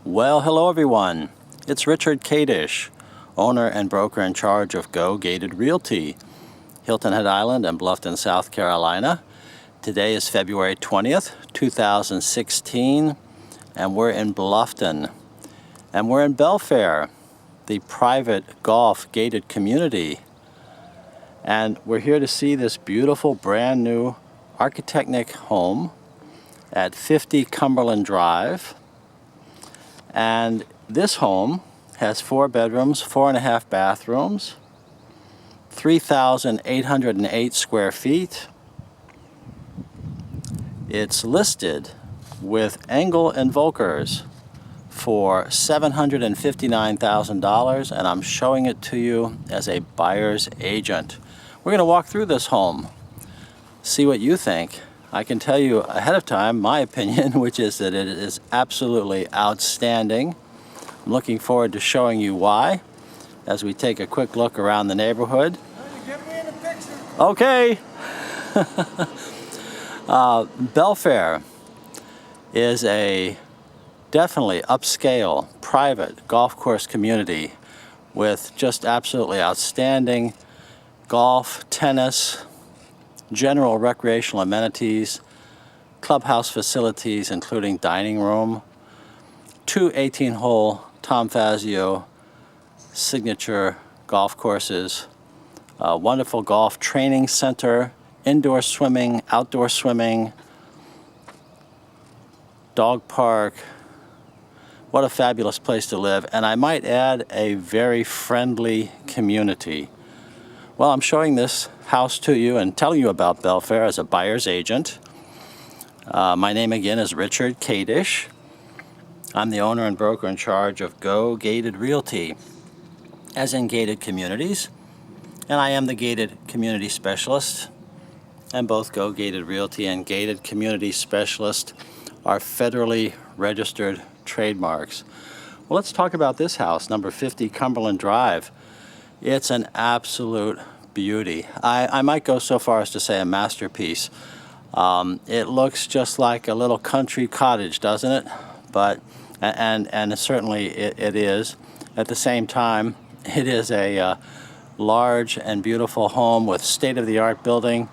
Well, hello everyone. It's Richard Cottage, owner and broker in charge of Go Gated Realty, Hilton Head Island and Bluffton, South Carolina. Today is February 20th, 2016, and we're in Bluffton. And we're in Belfair, the private golf gated community. And we're here to see this beautiful brand new architectic home at 50 Cumberland Drive. And this home has 4 bedrooms, 4.5 bathrooms, 3,808 square feet. It's listed with Engel and Volkers for $759,000, and I'm showing it to you as a buyer's agent. We're going to walk through this home, see what you think. I can tell you ahead of time my opinion, which is that it is absolutely outstanding. I'm looking forward to showing you why as we take a quick look around the neighborhood. Get me in the picture. Okay. Belfair is a definitely upscale private golf course community with just absolutely outstanding golf, tennis, general recreational amenities, clubhouse facilities including dining room, 2 18-hole Tom Fazio signature golf courses, a wonderful golf training center, indoor swimming, outdoor swimming, dog park. What a fabulous place to live, and I might add, a very friendly community. Well, I'm showing this house to you and telling you about Belfair as a buyer's agent. My name again is Richard Cottage. I'm the owner and broker in charge of Go Gated Realty, as in gated communities, and I am the gated community specialist. And both Go Gated Realty and Gated Community Specialist are federally registered trademarks. Well, let's talk about this house, number 50 Cumberland Drive. It's an absolute beauty. I might go so far as to say a masterpiece. It looks just like a little country cottage, doesn't it? But and certainly it is. At the same time, it is a large and beautiful home with state-of-the-art building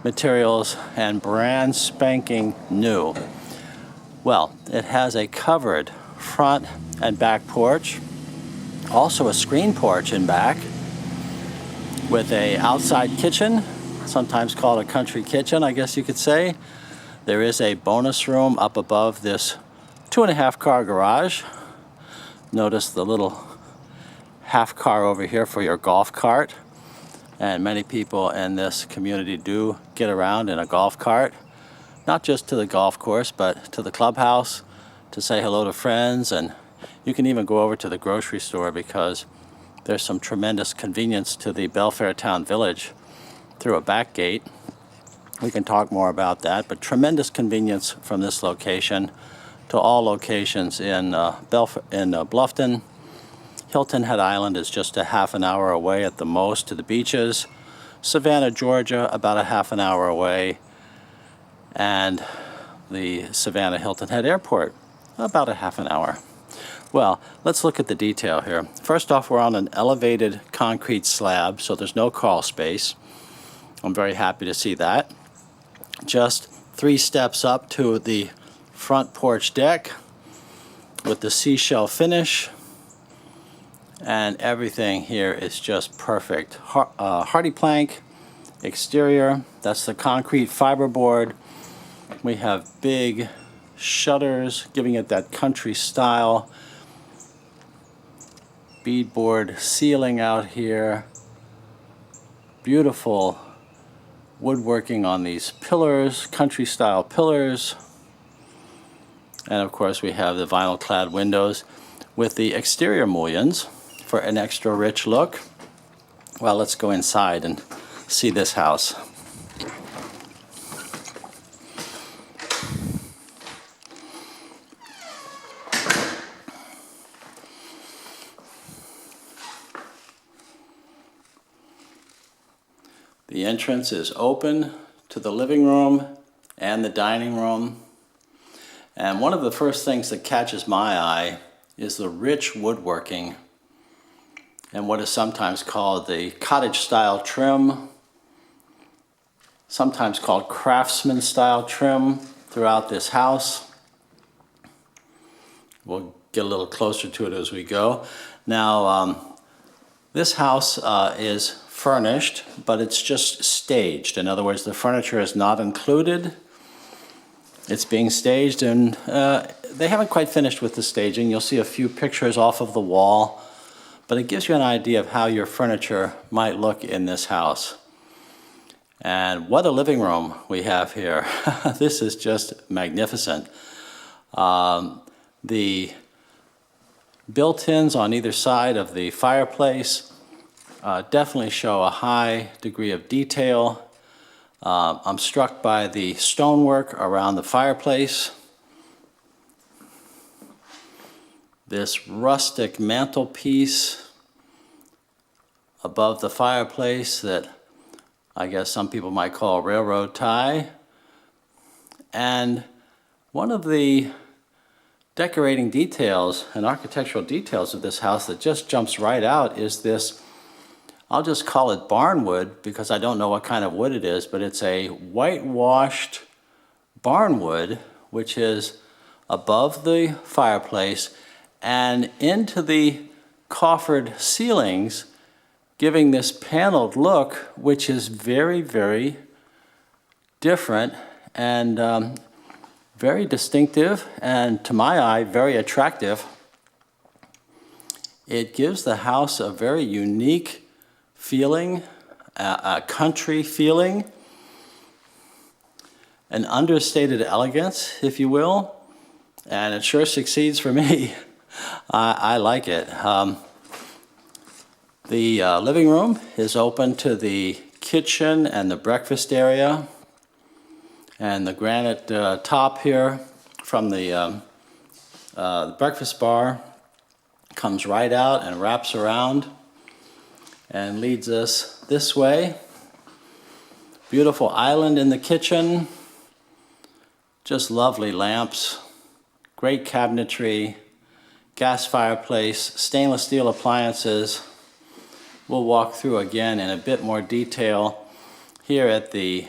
materials and brand spanking new. Well, it has a covered front and back porch, also a screen porch in back, with a outside kitchen, sometimes called a country kitchen, I guess you could say. There is a bonus room up above this 2.5 car garage. Notice the little half car over here for your golf cart. And many people in this community do get around in a golf cart, not just to the golf course, but to the clubhouse, to say hello to friends, and you can even go over to the grocery store because there's some tremendous convenience to the Belfair Town Village through a back gate. We can talk more about that, but tremendous convenience from this location to all locations in Bluffton. Hilton Head Island is just a half an hour away at the most to the beaches. Savannah, Georgia, about a half an hour away. And the Savannah Hilton Head Airport, about a half an hour. Well, let's look at the detail here. First off, we're on an elevated concrete slab, so there's no crawl space. I'm very happy to see that. Just 3 steps up to the front porch deck with the seashell finish. And everything here is just perfect. Hardy plank exterior, that's the concrete fiberboard. We have big shutters giving it that country style. Beadboard ceiling out here. Beautiful woodworking on these pillars, country style pillars. And of course we have the vinyl clad windows with the exterior mullions for an extra rich look. Well, let's go inside and see this house. The entrance is open to the living room and the dining room. And one of the first things that catches my eye is the rich woodworking and what is sometimes called the cottage style trim, sometimes called craftsman style trim throughout this house. We'll get a little closer to it as we go. Now, this house is furnished, but it's just staged. In other words, the furniture is not included. It's being staged, and they haven't quite finished with the staging. You'll see a few pictures off of the wall, but it gives you an idea of how your furniture might look in this house. And what a living room we have here. This is just magnificent. The built-ins on either side of the fireplace definitely show a high degree of detail. I'm struck by the stonework around the fireplace. This rustic mantelpiece above the fireplace that I guess some people might call railroad tie. And one of the decorating details and architectural details of this house that just jumps right out is this, I'll just call it barnwood because I don't know what kind of wood it is, but it's a whitewashed barnwood which is above the fireplace and into the coffered ceilings, giving this paneled look which is very, very different and very distinctive and, to my eye, very attractive. It gives the house a very unique feeling, a country feeling, an understated elegance, if you will, and it sure succeeds for me. I like it. The living room is open to the kitchen and the breakfast area, and the granite top here from the breakfast bar comes right out and wraps around and leads us this way. Beautiful island in the kitchen, just lovely lamps, great cabinetry, gas fireplace, stainless steel appliances. We'll walk through again in a bit more detail. Here at the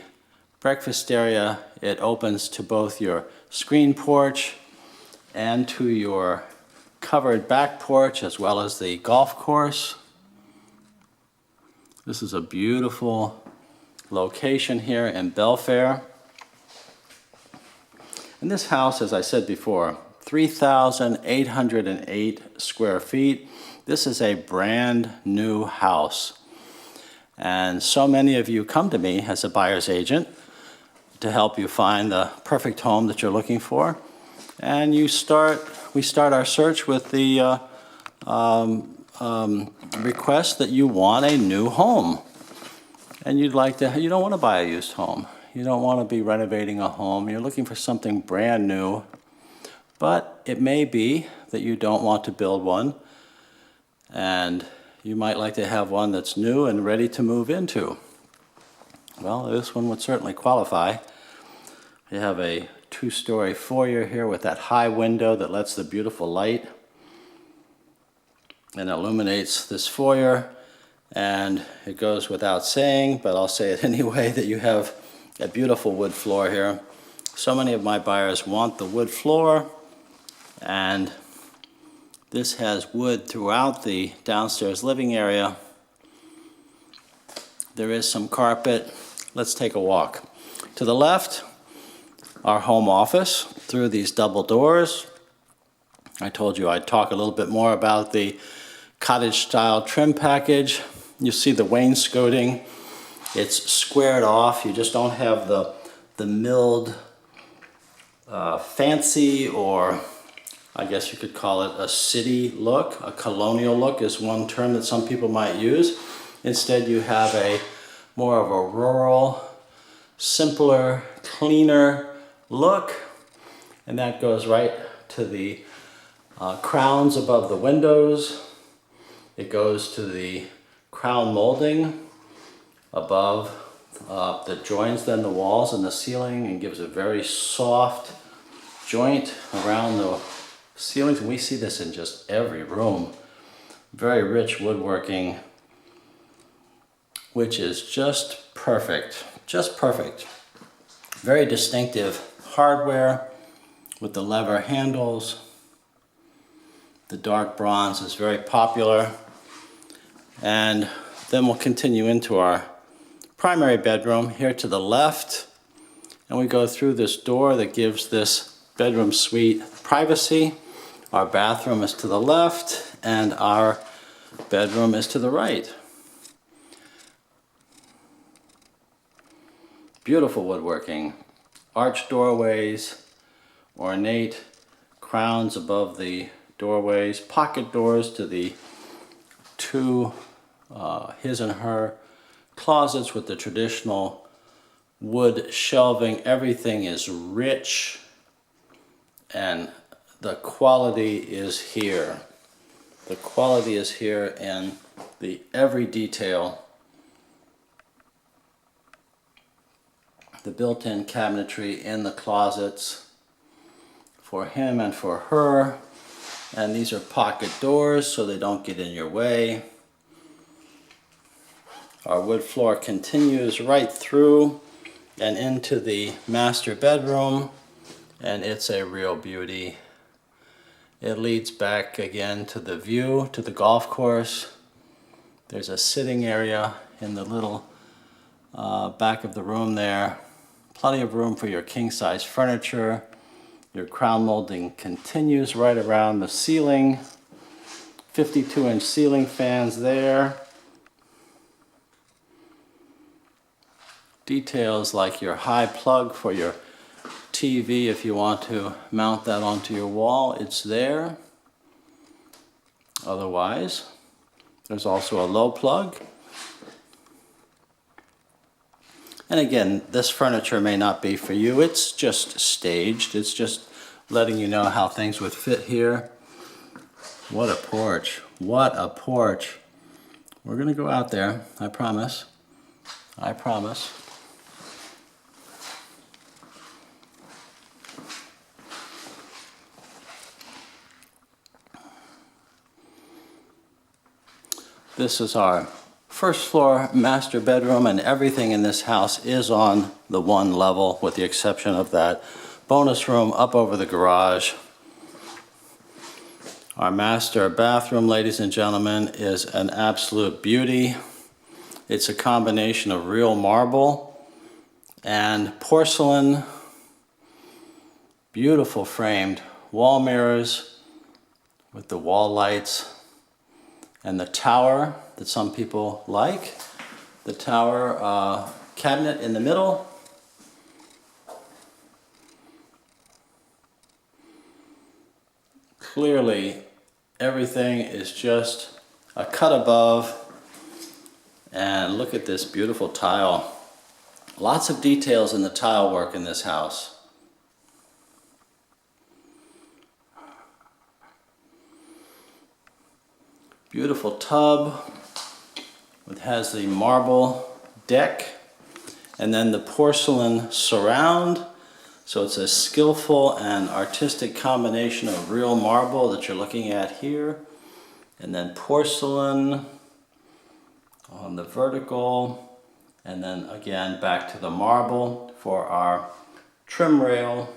breakfast area, it opens to both your screen porch and to your covered back porch as well as the golf course. This is a beautiful location here in Belfair. And this house, as I said before, 3,808 square feet. This is a brand new house. And so many of you come to me as a buyer's agent to help you find the perfect home that you're looking for. And we start our search with the request that you want a new home. And you don't want to buy a used home. You don't want to be renovating a home. You're looking for something brand new. But it may be that you don't want to build one, and you might like to have one that's new and ready to move into. Well, this one would certainly qualify. You have a two-story foyer here with that high window that lets the beautiful light and illuminates this foyer. And it goes without saying, but I'll say it anyway, that you have a beautiful wood floor here. So many of my buyers want the wood floor, and this has wood throughout the downstairs living area. There is some carpet. Let's take a walk. To the left, our home office through these double doors. I told you I'd talk a little bit more about the cottage style trim package. You see the wainscoting. It's squared off. You just don't have the milled fancy, or I guess you could call it a city look. A colonial look is one term that some people might use. Instead, you have more of a rural, simpler, cleaner look, and that goes right to the crowns above the windows. It goes to the crown molding above that joins then the walls and the ceiling and gives a very soft joint around the ceilings, and we see this in just every room. Very rich woodworking, which is just perfect, just perfect. Very distinctive hardware with the lever handles. The dark bronze is very popular. And then we'll continue into our primary bedroom here to the left. And we go through this door that gives this bedroom suite privacy. Our bathroom is to the left and our bedroom is to the right. Beautiful woodworking, arched doorways, ornate crowns above the doorways, pocket doors to the two his and her closets with the traditional wood shelving. Everything is rich and the quality is here. The quality is here in every detail. The built-in cabinetry in the closets for him and for her. And these are pocket doors so they don't get in your way. Our wood floor continues right through and into the master bedroom, and it's a real beauty. It leads back again to the view, to the golf course. There's a sitting area in the little back of the room there. Plenty of room for your king-size furniture. Your crown molding continues right around the ceiling. 52-inch ceiling fans there. Details like your high plug for your TV if you want to mount that onto your wall, it's there. Otherwise, there's also a low plug. And again, this furniture may not be for you. It's just staged. It's just letting you know how things would fit here. What a porch. What a porch. We're going to go out there, I promise. I promise. This is our first floor master bedroom, and everything in this house is on the one level with the exception of that bonus room up over the garage. Our master bathroom, ladies and gentlemen, is an absolute beauty. It's a combination of real marble and porcelain. Beautiful framed wall mirrors with the wall lights. And the tower that some people like, the tower cabinet in the middle. Clearly, everything is just a cut above. And look at this beautiful tile. Lots of details in the tile work in this house. Beautiful tub. It has the marble deck and then the porcelain surround. So it's a skillful and artistic combination of real marble that you're looking at here. And then porcelain on the vertical. And then again back to the marble for our trim rail.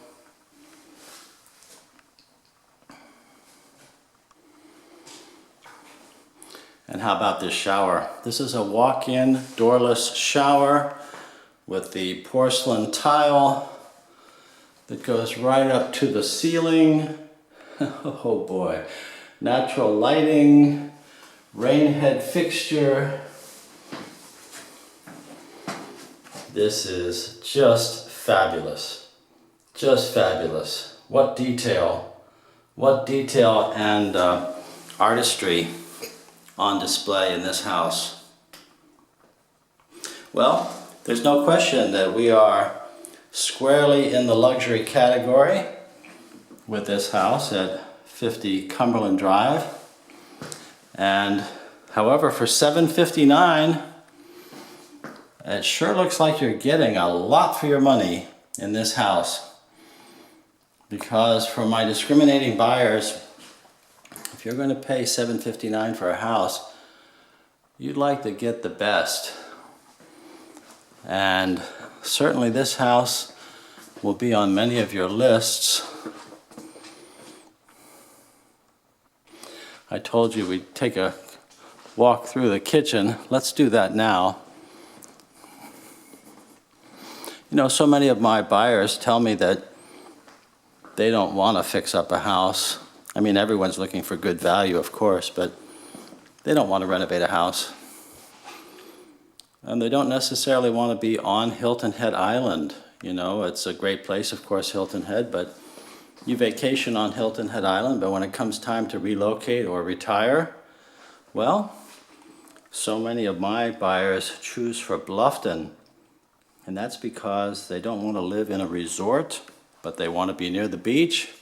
And how about this shower? This is a walk-in doorless shower with the porcelain tile that goes right up to the ceiling. Oh boy. Natural lighting, rain head fixture. This is just fabulous. Just fabulous. What detail and artistry on display in this house. Well, there's no question that we are squarely in the luxury category with this house at 50 Cumberland Drive. And however, for $759, it sure looks like you're getting a lot for your money in this house, Because for my discriminating buyers, if you're going to pay $759 for a house, you'd like to get the best. And certainly this house will be on many of your lists. I told you we'd take a walk through the kitchen. Let's do that now. You know, so many of my buyers tell me that they don't want to fix up a house. I mean, everyone's looking for good value, of course, but they don't want to renovate a house. And they don't necessarily want to be on Hilton Head Island. You know, it's a great place, of course, Hilton Head, but you vacation on Hilton Head Island, but when it comes time to relocate or retire, well, so many of my buyers choose for Bluffton. And that's because they don't want to live in a resort, but they want to be near the beach.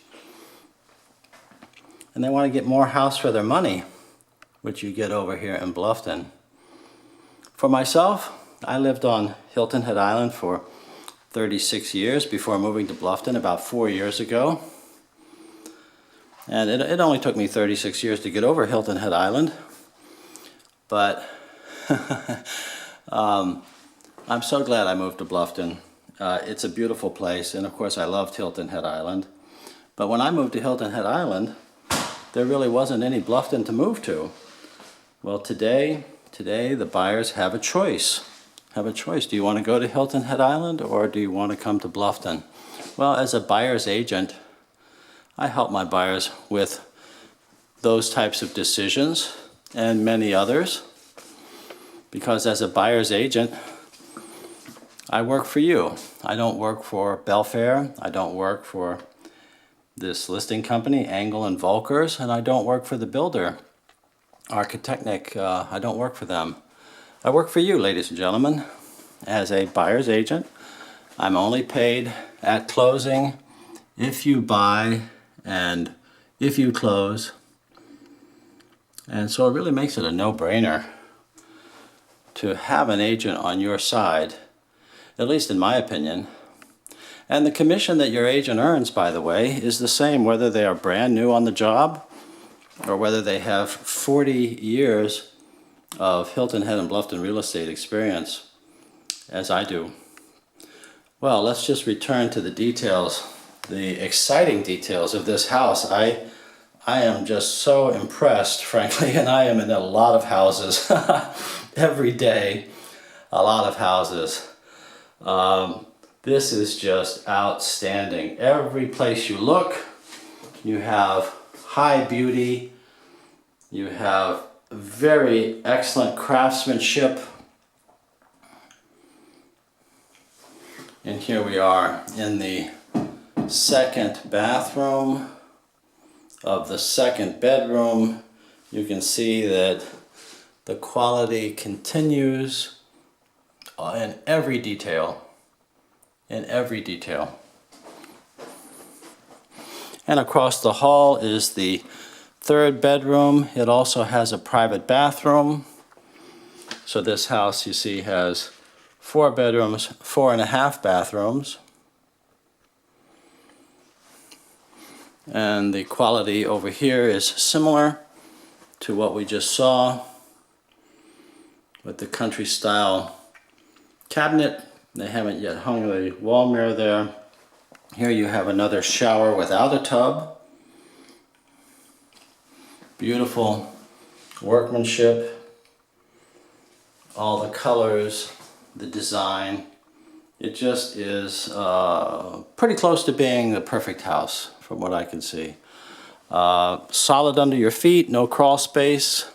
And they want to get more house for their money, which you get over here in Bluffton. For myself, I lived on Hilton Head Island for 36 years before moving to Bluffton about 4 years ago. And it only took me 36 years to get over Hilton Head Island. But I'm so glad I moved to Bluffton. It's a beautiful place, and of course I loved Hilton Head Island. But when I moved to Hilton Head Island, there really wasn't any Bluffton to move to. Well, today the buyers have a choice. Do you want to go to Hilton Head Island or do you want to come to Bluffton? Well, as a buyer's agent, I help my buyers with those types of decisions and many others. Because as a buyer's agent, I work for you. I don't work for Belfair. I don't work for this listing company, Angle and Volkers, and I don't work for the builder, Architectnic. I don't work for them. I work for you, ladies and gentlemen. As a buyer's agent, I'm only paid at closing if you buy and if you close. And so it really makes it a no-brainer to have an agent on your side, at least in my opinion. And the commission that your agent earns, by the way, is the same whether they are brand new on the job or whether they have 40 years of Hilton Head and Bluffton real estate experience, as I do. Well, let's just return to the details, the exciting details of this house. I am just so impressed, frankly, and I am in a lot of houses every day, a lot of houses. This is just outstanding. Every place you look, you have high beauty, you have very excellent craftsmanship. And here we are in the second bathroom of the second bedroom. You can see that the quality continues in every detail. In every detail. And across the hall is the third bedroom. It also has a private bathroom. So this house, you see, has 4 bedrooms, 4.5 bathrooms. And the quality over here is similar to what we just saw with the country style cabinet. They haven't yet hung the wall mirror there. Here you have another shower without a tub. Beautiful workmanship. All the colors, the design. It just is pretty close to being the perfect house from what I can see. Solid under your feet, no crawl space.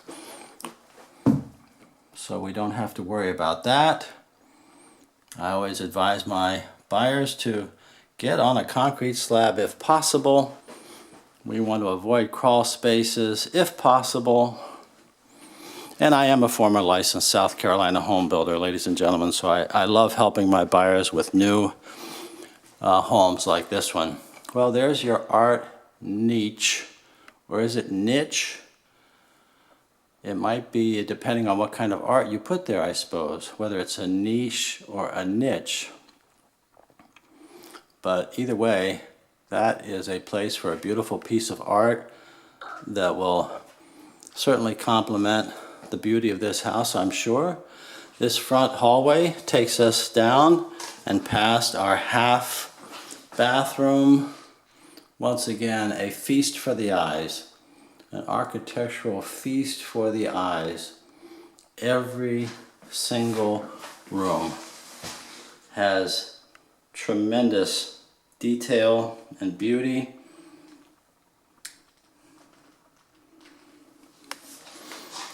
So we don't have to worry about that. I always advise my buyers to get on a concrete slab if possible. We want to avoid crawl spaces if possible. And I am a former licensed South Carolina home builder, ladies and gentlemen, so I love helping my buyers with new homes like this one. Well, there's your art niche, or is it niche? It might be depending on what kind of art you put there, I suppose, whether it's a niche or a niche. But either way, That is a place for a beautiful piece of art that will certainly complement the beauty of this house, I'm sure. This front hallway takes us down and past our half bathroom. Once again, a feast for the eyes, an architectural feast for the eyes. Every single room has tremendous detail and beauty.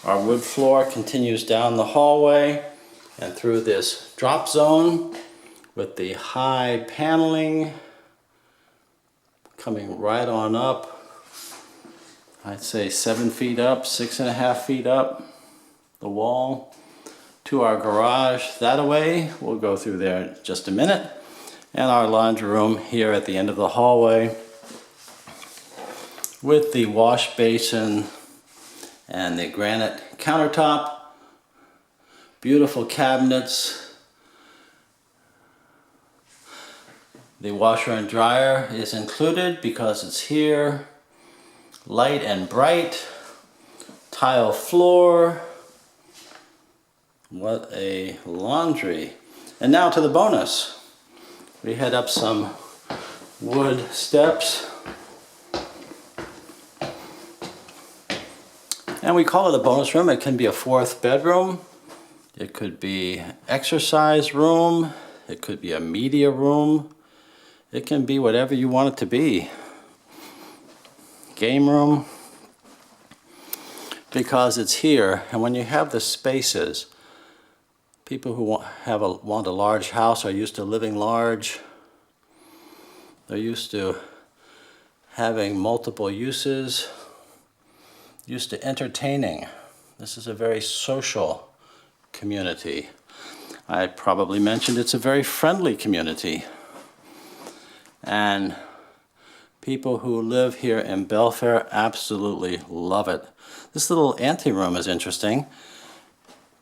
Our wood floor continues down the hallway and through this drop zone with the high paneling coming right on up. I'd say 7 feet up, 6.5 feet up the wall to our garage that away. We'll go through there in just a minute. And our laundry room here at the end of the hallway with the wash basin and the granite countertop, beautiful cabinets. The washer and dryer is included because it's here. Light and bright, tile floor. What a laundry. And now to the bonus. We head up some wood steps. And we call it a bonus room. It can be a 4th bedroom. It could be exercise room. It could be a media room. It can be whatever you want it to be. Game room. Because it's here, and when you have the spaces, people who want a large house are used to living large. They're used to having multiple uses. Used to entertaining. This is a very social community. I probably mentioned it's a very friendly community. And people who live here in Belfair absolutely love it. This little anteroom is interesting.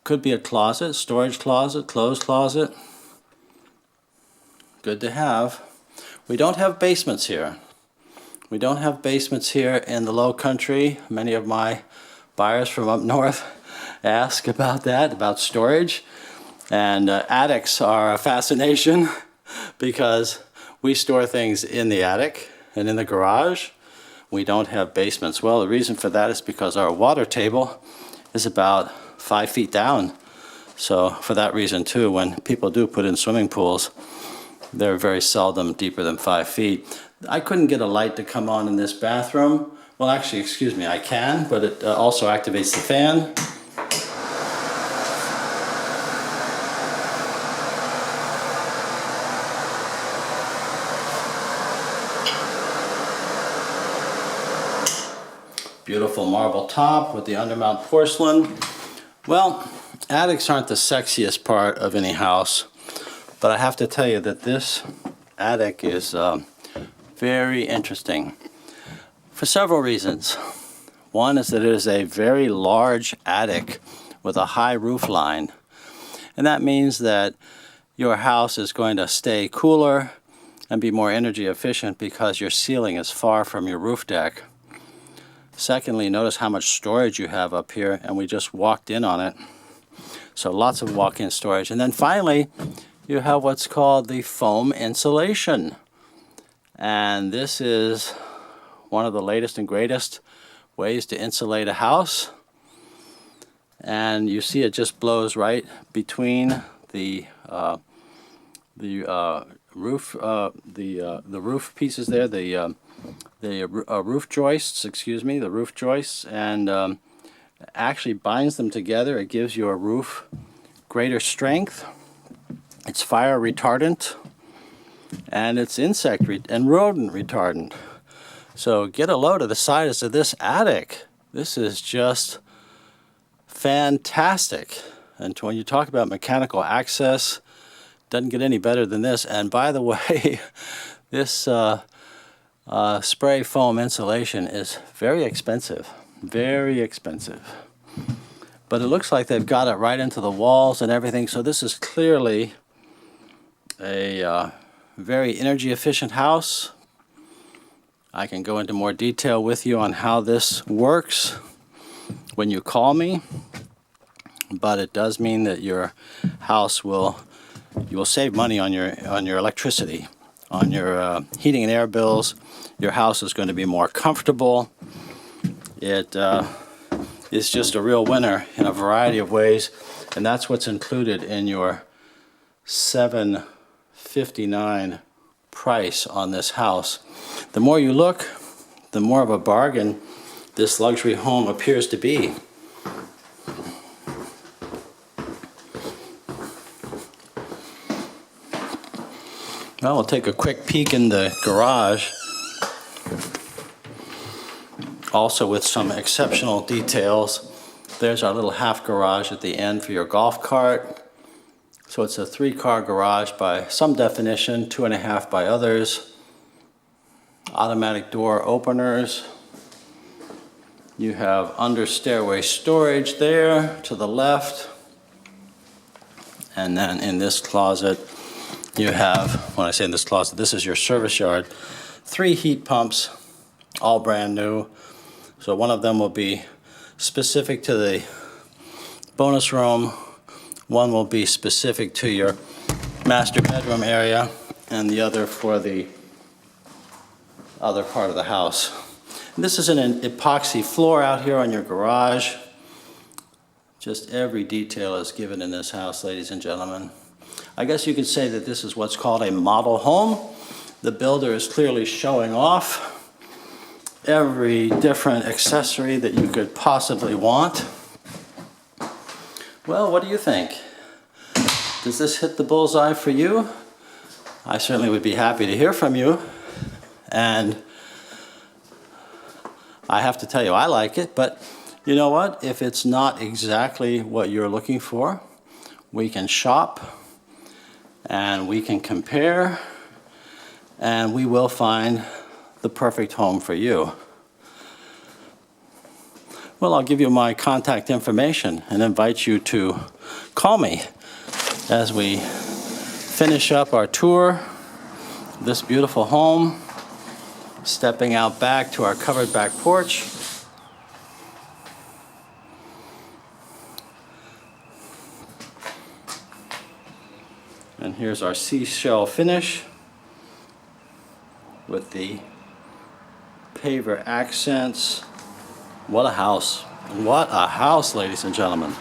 Could be a closet, storage closet, clothes closet. Good to have. We don't have basements here. We don't have basements here in the Low Country. Many of my buyers from up north ask about that, about storage. And attics are a fascination because we store things in the attic and in the garage. We don't have basements. Well, the reason for that is because our water table is about 5 feet down. So for that reason too, when people do put in swimming pools, they're very seldom deeper than 5 feet. I couldn't get a light to come on in this bathroom. Well, actually, excuse me, I can, but it also activates the fan. Beautiful marble top with the undermount porcelain. Well, attics aren't the sexiest part of any house, but I have to tell you that this attic is very interesting for several reasons. One is that it is a very large attic with a high roof line, and that means that your house is going to stay cooler and be more energy efficient because your ceiling is far from your roof deck. Secondly, notice how much storage you have up here, and we just walked in on it. So lots of walk-in storage. And then finally, you have what's called the foam insulation. And this is one of the latest and greatest ways to insulate a house. And you see it just blows right between the roof pieces there, the roof joists, the roof joists, and actually binds them together. It gives your roof greater strength. It's fire retardant, and it's insect and rodent retardant. So get a load of the size of this attic. This is just fantastic. And when you talk about mechanical access, doesn't get any better than this. And by the way, this spray foam insulation is very expensive, very expensive. But it looks like they've got it right into the walls and everything. So this is clearly a very energy efficient house. I can go into more detail with you on how this works when you call me, but it does mean that your house you will save money on your electricity, on your heating and air bills. Your house is going to be more comfortable. It is just a real winner in a variety of ways, and that's what's included in your $759 price on this house. The more you look, the more of a bargain this luxury home appears to be. Well, we'll take a quick peek in the garage, also with some exceptional details. There's our little half garage at the end for your golf cart. So it's a 3-car garage by some definition, 2.5 by others. Automatic door openers. You have under stairway storage there to the left. And then in this closet, you have, when I say in this closet, this is your service yard. 3 heat pumps, all brand new. So one of them will be specific to the bonus room. One will be specific to your master bedroom area, and the other for the other part of the house. And this is an epoxy floor out here on your garage. Just every detail is given in this house, ladies and gentlemen. I guess you could say that this is what's called a model home. The builder is clearly showing off every different accessory that you could possibly want. Well, what do you think? Does this hit the bullseye for you? I certainly would be happy to hear from you. And I have to tell you, I like it, but you know what? If it's not exactly what you're looking for, we can shop and we can compare, and we will find the perfect home for you. Well, I'll give you my contact information and invite you to call me as we finish up our tour of this beautiful home, stepping out back to our covered back porch. And here's our seashell finish with the paver accents. What a house. What a house, ladies and gentlemen.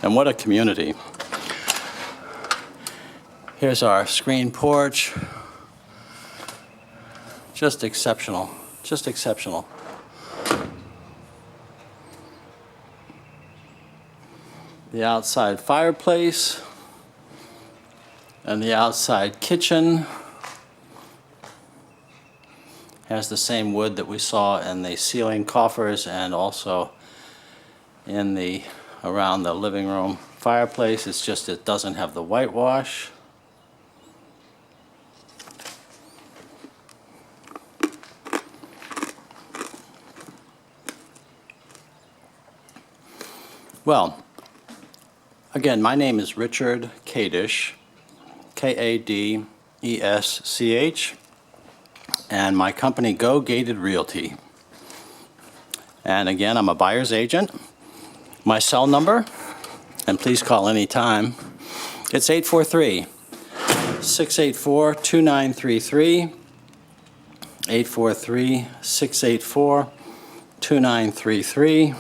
And what a community. Here's our screen porch. Just exceptional. Just exceptional. The outside fireplace and the outside kitchen has the same wood that we saw in the ceiling coffers and also in the around the living room fireplace. It's just it doesn't have the whitewash. Well, again, my name is Richard Cottage, Kadesch, and my company Go Gated Realty. And again, I'm a buyer's agent. My cell number, and please call anytime, it's 843-684-2933, 843-684-2933.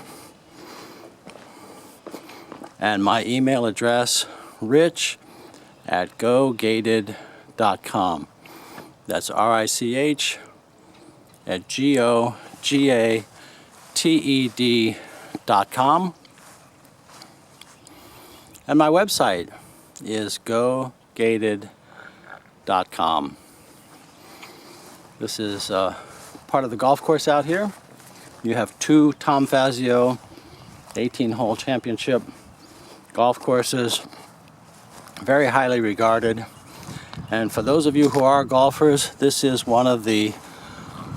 And my email address, rich@gogated.com. That's RICH@GOGATED.com. And my website is gogated.com. This is part of the golf course out here. You have 2 Tom Fazio 18-hole championship golf courses, very highly regarded. And for those of you who are golfers, this is one of the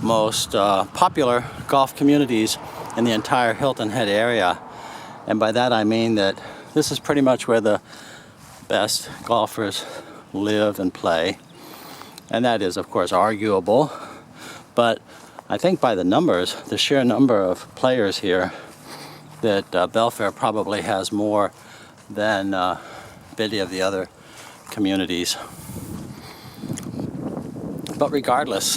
most popular golf communities in the entire Hilton Head area. And by that I mean that this is pretty much where the best golfers live and play. And that is, of course, arguable. But I think by the numbers, the sheer number of players here, that Belfair probably has more than many of the other communities. But regardless,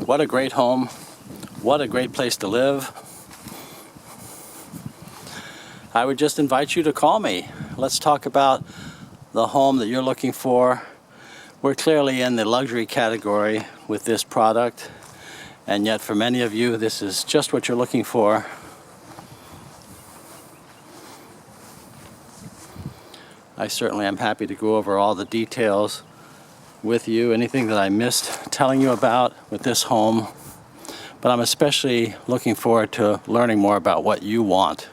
what a great home, what a great place to live. I would just invite you to call me. Let's talk about the home that you're looking for. We're clearly in the luxury category with this product, and yet for many of you, this is just what you're looking for. I certainly am happy to go over all the details with you, anything that I missed telling you about with this home. But I'm especially looking forward to learning more about what you want,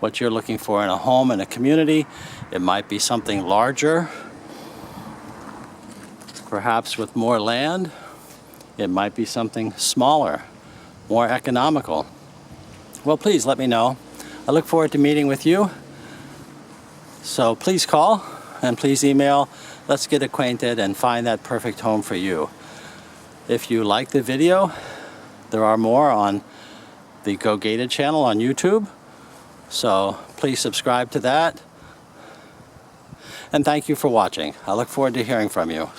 what you're looking for in a home, in a community. It might be something larger, perhaps with more land. It might be something smaller, more economical. Well, please let me know. I look forward to meeting with you. So please call and please email. Let's get acquainted and find that perfect home for you. If you like the video, there are more on the Go Gated channel on YouTube. So please subscribe to that. And thank you for watching. I look forward to hearing from you.